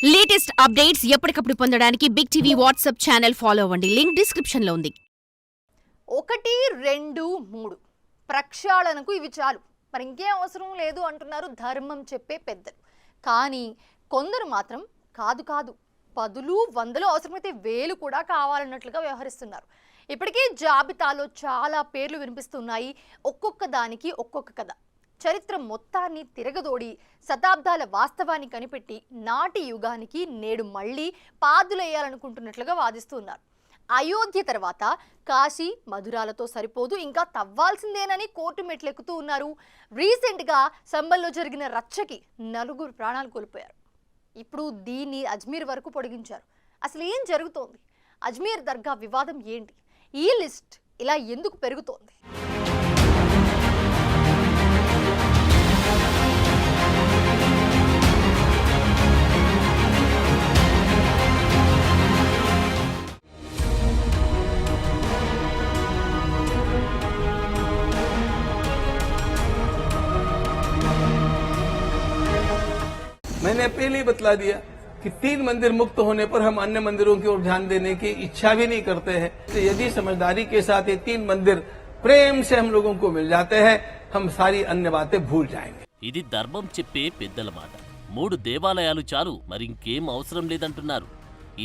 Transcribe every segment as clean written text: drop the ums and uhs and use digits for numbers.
Latest updates ఎప్పటికప్పుడు పొందడానికి big TV WhatsApp channel follow అవ్వండి. లింక్ డిస్క్రిప్షన్ లో ఉంది. 1, 2, 3 ప్రక్షాళనకు ఇవి చాలు, మరి ఇంకేం అవసరం లేదు అంటున్నారు ధర్మం చెప్పే పెద్దలు. కానీ కొందరు మాత్రం కాదు కాదు 10, 100 అవసరమైతే 1000 కూడా కావాలన్నట్లుగా వ్యవహరిస్తున్నారు. ఇప్పటికే జాబితాలో చాలా పేర్లు వినిపిస్తున్నాయి. ఒక్కొక్క దానికి ఒక్కొక్క కథ. చరిత్ర మొత్తాన్ని తిరగదోడి శతాబ్దాల వాస్తవాన్ని కనిపెట్టి నాటి యుగానికి నేడు మళ్ళీ పాదులేయాలనుకుంటున్నట్లుగా వాదిస్తున్నారు. అయోధ్య తర్వాత కాశీ మధురాలతో సరిపోదు, ఇంకా తవ్వాల్సిందేనని కోర్టు మెట్లెక్కుతూ ఉన్నారు. రీసెంట్గా సంబల్లో జరిగిన రచ్చకి 4 ప్రాణాలు కోల్పోయారు. ఇప్పుడు దీన్ని అజ్మీర్ వరకు పొడిగించారు. అసలు ఏం జరుగుతోంది? అజ్మీర్ దర్గా వివాదం ఏంటి? ఈ లిస్ట్ ఇలా ఎందుకు పెరుగుతోంది? मैंने पहले ही बतला दिया कि 3 मंदिर मुक्त होने पर हम अन्य मंदिरों की ओर ध्यान देने की इच्छा भी नहीं करते हैं। तो यदि समझदारी के साथ ये 3 मंदिर प्रेम से हम लोगों को मिल जाते हैं, हम सारी अन्य बातें भूल जाएंगे। ఇది ధర్మం చెప్పే పెద్దల మాట. 3 దేవాలయాలు చాలు, మరింకేం అవసరం లేదంటున్నారు.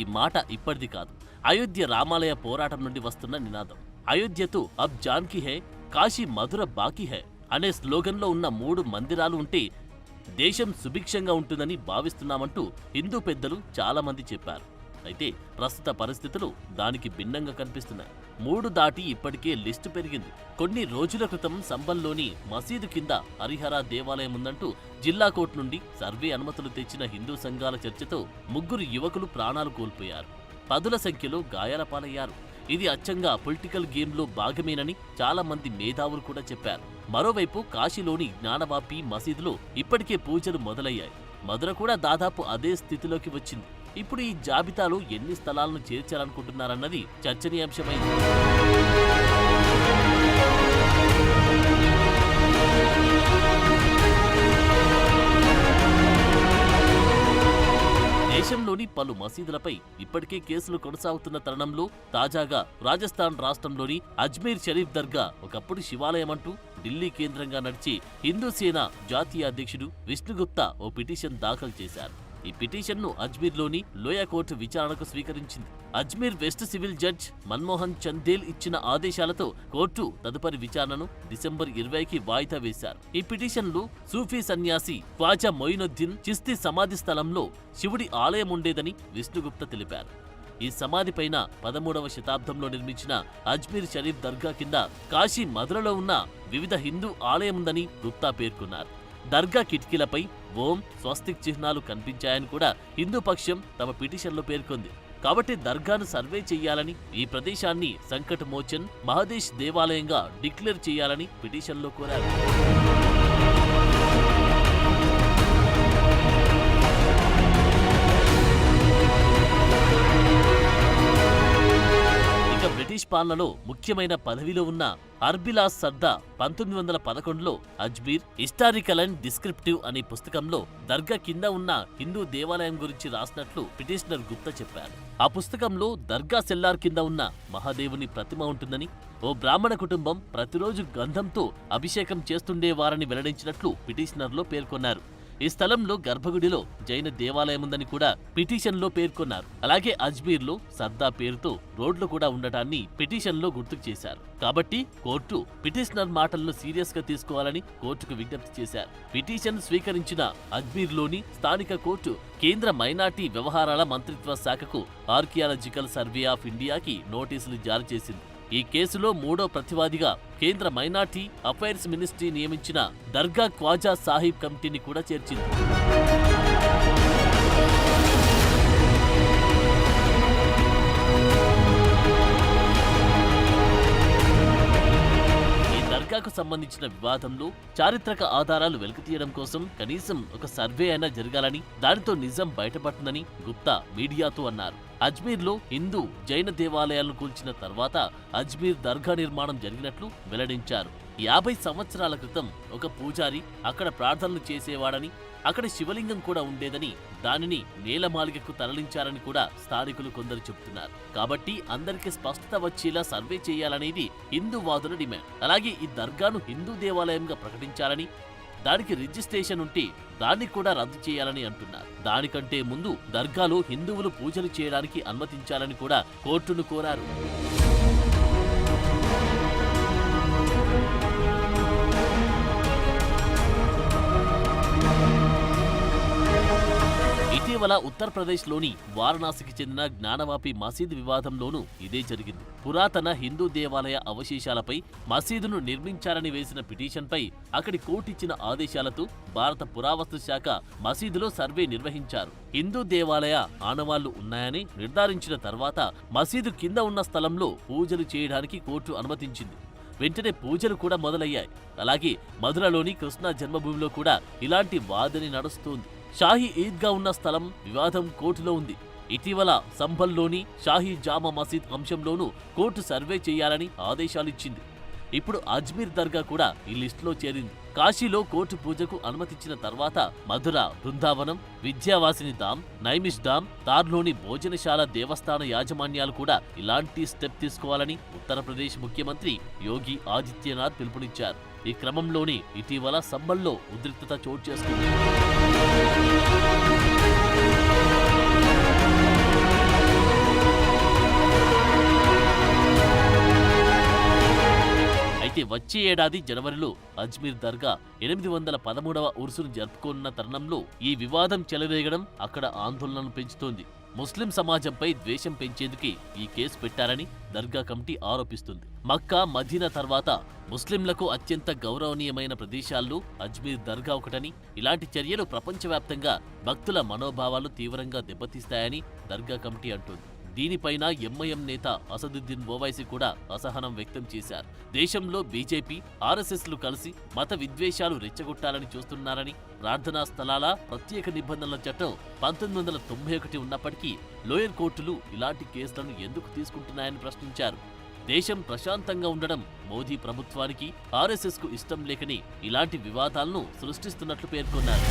ఈ మాట ఇప్పటిది కాదు. అయోధ్య రామాలయ పోరాటం నుండి వస్తున్న నినాదం. అయోధ్యతో అబ్ జాన్కీ హై, కాశీ మధుర బాకీ హై అనే స్లోగన్లో ఉన్న 3 మందిరాలు ఉంటే దేశం సుభిక్షంగా ఉంటుందని భావిస్తున్నామంటూ హిందూ పెద్దలు చాలా మంది చెప్పారు. అయితే ప్రస్తుత పరిస్థితులు దానికి భిన్నంగా కనిపిస్తున్నాయి. 3 దాటి ఇప్పటికే లిస్టు పెరిగింది. కొన్ని రోజుల క్రితం సంబల్లోని మసీదు కింద హరిహర దేవాలయం ఉందంటూ జిల్లా కోర్టు నుండి సర్వే అనుమతులు తెచ్చిన హిందూ సంఘాల చర్చతో 3 యువకులు ప్రాణాలు కోల్పోయారు. 10ల సంఖ్యలో గాయాల పాలయ్యారు. ఇది అచ్చంగా పొలిటికల్ గేమ్లో భాగమేనని చాలా మంది మేధావులు కూడా చెప్పారు. మరోవైపు కాశీలోని జ్ఞానవాపి మసీదులో ఇప్పటికే పూజలు మొదలయ్యాయి. మధుర కూడా దాదాపు అదే స్థితిలోకి వచ్చింది. ఇప్పుడు ఈ జాబితాలో ఎన్ని స్థలాలను చేర్చాలనుకుంటున్నారన్నది చర్చనీయాంశమైంది. దేశంలోని పలు మసీదులపై ఇప్పటికే కేసులు కొనసాగుతున్న తరుణంలో తాజాగా రాజస్థాన్ రాష్ట్రంలోని అజ్మీర్ షరీఫ్ దర్గా ఒకప్పుడు శివాలయమంటూ ఢిల్లీ కేంద్రంగా నడిచి హిందూ సేన జాతీయ అధ్యక్షుడు విష్ణుగుప్తా ఓ పిటిషన్ దాఖలు చేశారు. ఈ పిటిషన్ను అజ్మీర్లోని లోయా కోర్టు విచారణకు స్వీకరించింది. Ajmer west civil judge Manmohan Chandel ఇచ్చిన ఆదేశాలతో కోర్టు తదుపరి విచారణను డిసెంబర్ 20కి వాయిదా వేశారు. ఈ పిటిషన్లో సూఫీ సన్యాసి ఖ్వాజా మొయినుద్దీన్ చిస్తీ సమాధి స్థలంలో శివుడి ఆలయం ఉండేదని విష్ణుగుప్తా తెలిపారు. ఈ సమాధిపైన 13వ శతాబ్దంలో నిర్మించిన అజ్మీర్ షరీఫ్ దర్గా కింద కాశీ మధురలో ఉన్న వివిధ హిందూ ఆలయం ఉందని గుప్తా పేర్కొన్నారు. దర్గా కిటికీలపై ఓం, స్వస్తిక్ చిహ్నాలు కనిపించాయని కూడా హిందూ పక్షం తమ పిటిషన్లో పేర్కొంది. కాబట్టి దర్గాను సర్వే చేయాలని, ఈ ప్రదేశాన్ని సంకట్ మోచన్ మహదేశ్ దేవాలయంగా డిక్లేర్ చేయాలని పిటిషన్లో కోరారు. బ్రిటిష్ పాలనలో ముఖ్యమైన పదవిలో ఉన్న హర్బిలాస్ Sarda 1911లో Ajmer historical and descriptive అనే పుస్తకంలో దర్గా కింద ఉన్న హిందూ దేవాలయం గురించి రాసినట్లు పిటిషనర్ గుప్తా చెప్పారు. ఆ పుస్తకంలో దర్గా సెల్లార్ కింద ఉన్న మహాదేవుని ప్రతిమ ఉంటుందని, ఓ బ్రాహ్మణ కుటుంబం ప్రతిరోజు గంధంతో అభిషేకం చేస్తుండేవారని వెల్లడించినట్లు పిటిషనర్లో పేర్కొన్నారు. ఈ స్థలంలో గర్భగుడిలో జైన దేవాలయం ఉందని కూడా పిటిషన్లో పేర్కొన్నారు. అలాగే అజ్మీర్లో సర్దా పేరుతో రోడ్లు కూడా ఉండటాన్ని పిటిషన్లో గుర్తుకు చేశారు. కాబట్టి కోర్టు పిటిషనర్ మాటలను సీరియస్ గా తీసుకోవాలని కోర్టుకు విజ్ఞప్తి చేశారు. పిటిషన్ స్వీకరించిన అజ్మీర్లోని స్థానిక కోర్టు కేంద్ర మైనార్టీ వ్యవహారాల మంత్రిత్వ శాఖకు ఆర్కియాలజికల్ సర్వే ఆఫ్ ఇండియాకి నోటీసులు జారీ చేసింది. ఈ కేసులో 3వ ప్రతివాదిగా కేంద్ర మైనార్టీ అఫైర్స్ మినిస్ట్రీ నియమించిన దర్గా ఖ్వాజా సాహిబ్ కమిటీని కూడా చేర్చింది. దర్గాకు సంబంధించిన వివాదంలో చారిత్రక ఆధారాలు వెలికితీయడం కోసం కనీసం ఒక సర్వే అయినా జరగాలని, దానితో నిజం బయటపడుతుందని గుప్తా మీడియాతో అన్నారు. అజ్మీర్లో హిందూ జైన దేవాలయాలను కూల్చిన తర్వాత అజ్మీర్ దర్గా నిర్మాణం జరిగినట్లు వెల్లడించారు. 50 సంవత్సరాల క్రితం ఒక పూజారి అక్కడ ప్రార్థనలు చేసేవాడని, అక్కడ శివలింగం కూడా ఉండేదని, దానిని నేలమాలిగకు తరలించారని కూడా స్థానికులు కొందరు చెబుతున్నారు. కాబట్టి అందరికీ స్పష్టత వచ్చేలా సర్వే చేయాలనేది హిందూవాదుల డిమాండ్. అలాగే ఈ దర్గాను హిందూ దేవాలయంగా ప్రకటించాలని, దానికి రిజిస్ట్రేషన్ ఉంటే దాన్ని కూడా రద్దు చేయాలని అంటున్నారు. దానికంటే ముందు దర్గాలో హిందువులు పూజలు చేయడానికి అనుమతించాలని కూడా కోర్టును కోరారు. ఇటీవల ఉత్తరప్రదేశ్లోని వారణాసికి చెందిన జ్ఞానవాపి మసీద్ వివాదంలోనూ ఇదే జరిగింది. పురాతన హిందూ దేవాలయ అవశేషాలపై మసీదును నిర్మించాలని వేసిన పిటిషన్పై అక్కడి కోర్టు ఇచ్చిన ఆదేశాలతో భారత పురావస్తు శాఖ మసీదులో సర్వే నిర్వహించారు. హిందూ దేవాలయ ఆనవాళ్లు ఉన్నాయని నిర్ధారించిన తర్వాత మసీదు కింద ఉన్న స్థలంలో పూజలు చేయడానికి కోర్టు అనుమతించింది. వెంటనే పూజలు కూడా మొదలయ్యాయి. అలాగే మధురలోని కృష్ణా జన్మభూమిలో కూడా ఇలాంటి వాదన నడుస్తోంది. షాహీ ఈద్గా ఉన్న స్థలం వివాదం కోర్టులో ఉంది. ఇటీవల సంభల్లోని షాహీ జామా మసీద్ అంశంలోనూ కోర్టు సర్వే చేయాలని ఆదేశాలిచ్చింది. ఇప్పుడు అజ్మీర్ దర్గా కూడా ఈ లిస్టులో చేరింది. కాశీలో కోర్టు పూజకు అనుమతించిన తర్వాత మధుర, బృందావనం, విద్యావాసిని ధామ్, నైమిష్ ధామ్, తార్లోని భోజనశాల దేవస్థాన యాజమాన్యాలు కూడా ఇలాంటి స్టెప్ తీసుకోవాలని ఉత్తరప్రదేశ్ ముఖ్యమంత్రి యోగి ఆదిత్యనాథ్ పిలుపునిచ్చారు. ఈ క్రమంలోనే ఇటీవల సంబల్లో ఉద్రిక్తత చోటు చేసుకుంది. అయితే వచ్చే ఏడాది జనవరిలో అజ్మీర్ దర్గా 813వ ఉరుసును జరుపుకోనున్న తరుణంలో ఈ వివాదం చెలరేగడం అక్కడ ఆందోళనను పెంచుతోంది. ముస్లిం సమాజంపై ద్వేషం పెంచేందుకే ఈ కేసు పెట్టారని దర్గా కమిటీ ఆరోపిస్తుంది. మక్కా, మదీనా తర్వాత ముస్లింలకు అత్యంత గౌరవనీయమైన ప్రదేశాల్లో అజ్మీర్ దర్గా ఒకటని, ఇలాంటి చర్యలు ప్రపంచవ్యాప్తంగా భక్తుల మనోభావాలు తీవ్రంగా దెబ్బతీస్తాయని దర్గా కమిటీ అంటోంది. దీనిపైన ఎంఐఎం నేత అసదుద్దీన్ ఓవైసీ కూడా అసహనం వ్యక్తం చేశారు. దేశంలో బీజేపీ, ఆర్ఎస్ఎస్లు కలిసి మత విద్వేషాలు రెచ్చగొట్టాలని చూస్తున్నారని, ప్రార్థనా స్థలాల ప్రత్యేక నిబంధనల చట్టం 1991 ఉన్నప్పటికీ లోయర్ కోర్టులు ఇలాంటి కేసులను ఎందుకు తీసుకుంటున్నాయని ప్రశ్నించారు. దేశం ప్రశాంతంగా ఉండడం మోదీ ప్రభుత్వానికి, ఆర్ఎస్ఎస్కు ఇష్టం లేకని ఇలాంటి వివాదాలను సృష్టిస్తున్నట్లు పేర్కొన్నారు.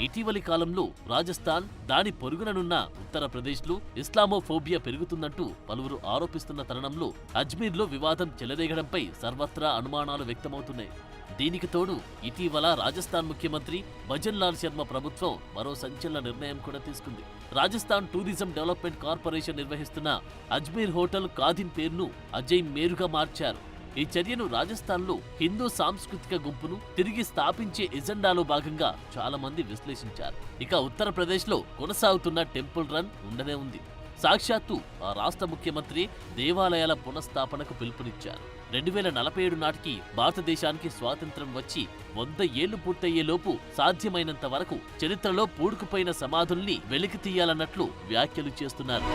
ఇటీవలి కాలంలో రాజస్థాన్, దాని పొరుగుననున్న ఉత్తరప్రదేశ్లో ఇస్లామోఫోబియా పెరుగుతుందంటూ పలువురు ఆరోపిస్తున్న తరుణంలో అజ్మీర్లో వివాదం చెలరేగడంపై సర్వత్రా అనుమానాలు వ్యక్తమవుతున్నాయి. దీనికి తోడు ఇటీవల రాజస్థాన్ ముఖ్యమంత్రి భజన్ లాల్ శర్మ ప్రభుత్వం మరో సంచలన నిర్ణయం కూడా తీసుకుంది. రాజస్థాన్ టూరిజం డెవలప్మెంట్ కార్పొరేషన్ నిర్వహిస్తున్న అజ్మీర్ హోటల్ ఖాదిమ్ పేరును అజయ్ మేరుగా మార్చారు. ఈ చర్యను రాజస్థాన్లో హిందూ సాంస్కృతిక గుంపును తిరిగి స్థాపించే ఎజెండాలో భాగంగా చాలా మంది విశ్లేషించారు. ఇక ఉత్తరప్రదేశ్లో కొనసాగుతున్న టెంపుల్ రన్ ఉండనే ఉంది. సాక్షాత్తు ఆ రాష్ట్ర ముఖ్యమంత్రి దేవాలయాల పునఃస్థాపనకు పిలుపునిచ్చారు. 2047 నాటికి భారతదేశానికి స్వాతంత్ర్యం వచ్చి 100 ఏళ్లు పూర్తయ్యేలోపు సాధ్యమైనంత వరకు చరిత్రలో పూడుకుపోయిన సమాధుల్ని వెలికి తీయాలన్నట్లు వ్యాఖ్యలు చేస్తున్నారు.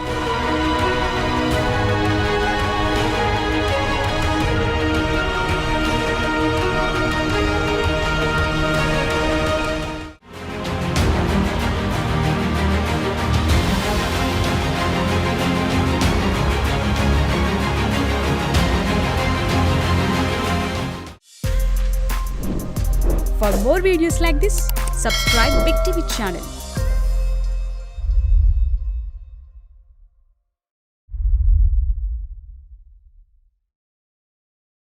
For more videos like this, subscribe Big TV channel.